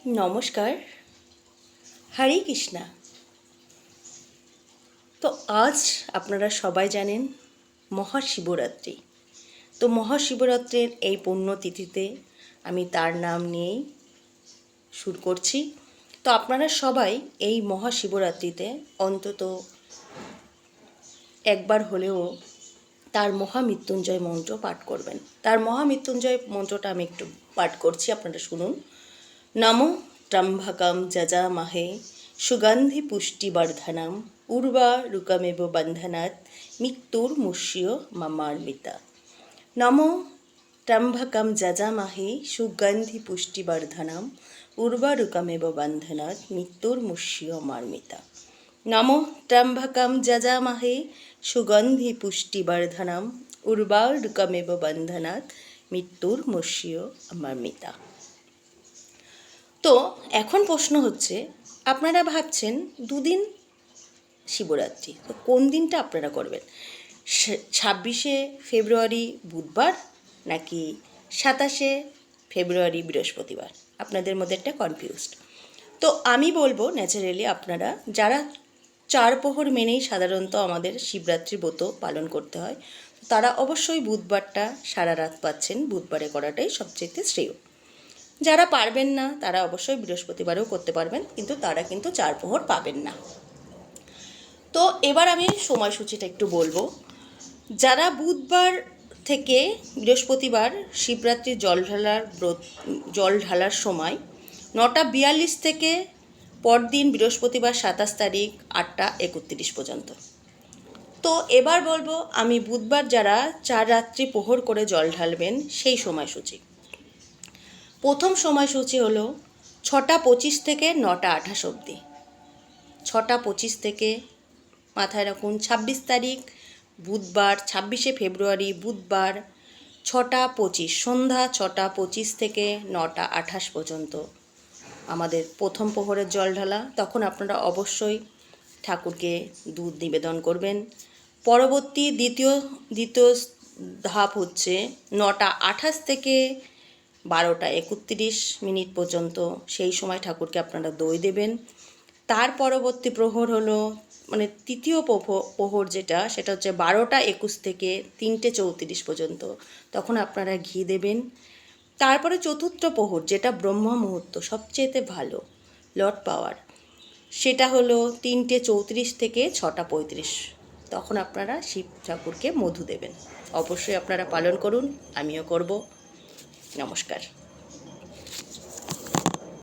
নমস্কার, হরে কৃষ্ণা। তো আজ আপনারা সবাই জানেন মহাশিবরাত্রি। তো মহাশিবরাত্রির এই পুণ্যতিথিতে আমি তার নাম নিয়েই শুরু করছি। তো আপনারা সবাই এই মহাশিবরাত্রিতে অন্তত একবার হলেও তার মহামৃত্যুঞ্জয় মন্ত্র পাঠ করবেন। তার মহামৃত্যুঞ্জয় মন্ত্রটা আমি একটু পাঠ করছি, আপনারা শুনুন। নমো ত্রম্বকম যজামহে সুগন্ধি পুষ্টিবর্ধনম উর্বারুকমেব বন্ধনাৎ মৃত্যুর্মুষ্য মমার্মিতা। নমো ত্রম্বকম যজামহে সুগন্ধি পুষ্টিবর্ধনম উর্বারুকমেব বন্ধনাৎ মৃত্যুর্মুষ্য মমার্মিতা। নমো ত্রম্বকম যজামহে সুগন্ধি পুষ্টিবর্ধনম উর্বারুকমেব বন্ধনাৎ মৃত্যুর্মুষ্য মমার্মিতা। তো এখন প্রশ্ন হচ্ছে, আপনারা ভাবছেন দুদিন শিবরাত্রি, তো কোন দিনটা আপনারা করবেন? 26শে ফেব্রুয়ারি বুধবার নাকি 27শে ফেব্রুয়ারি বৃহস্পতিবার? আপনাদের মধ্যে একটা কনফিউজড। তো আমি বলবো ন্যাচারালি আপনারা যারা 4 প্রহর মেনেই সাধারণত আমাদের শিবরাত্রি ব্রত পালন করতে হয়, তারা অবশ্যই বুধবারটা সারা রাত পাচ্ছেন। বুধবারে করাটাই সবচেয়ে শ্রেয়। যারা পারবেন না তারা অবশ্যই বৃহস্পতিবারেও করতে পারবেন, কিন্তু তারা কিন্তু 4 প্রহর পাবেন না। তো এবার আমি সময়সূচিটা একটু বলবো। যারা বুধবার থেকে বৃহস্পতিবার শিবরাত্রির জল ঢালার সময় 9:42 থেকে পরদিন বৃহস্পতিবার 27 তারিখ 8:31 পর্যন্ত। তো এবার বলবো আমি বুধবার যারা 4 রাত্রি প্রহর করে জল ঢালবেন সেই সময়সূচি। প্রথম সময়সূচি হলো 6:25 থেকে 9:28 অবধি। 6:25 থেকে মাথায় রাখুন 26 তারিখ বুধবার, 26শে ফেব্রুয়ারি বুধবার 6:25 সন্ধ্যা 6:25 থেকে 9:28 পর্যন্ত আমাদের প্রথম প্রহরের জল ঢালা। তখন আপনারা অবশ্যই ঠাকুরকে দুধ নিবেদন করবেন। পরবর্তী দ্বিতীয় ধাপ হচ্ছে 9:28 থেকে 12:31 পর্যন্ত। সেই সময় ঠাকুরকে আপনারা দই দেবেন। তার পরবর্তী প্রহর হলো তৃতীয় প্রহর সেটা হচ্ছে 12:21 থেকে 3:34 পর্যন্ত। তখন আপনারা ঘি দেবেন। তারপরে চতুর্থ প্রহর, যেটা ব্রহ্ম মুহূর্ত, সবচেয়েতে ভালো লর্ড পাওয়ার, সেটা হলো 3:34 থেকে 6:35। তখন আপনারা শিব ঠাকুরকে মধু দেবেন। অবশ্যই আপনারা পালন করুন, আমিও করব। নমস্কার।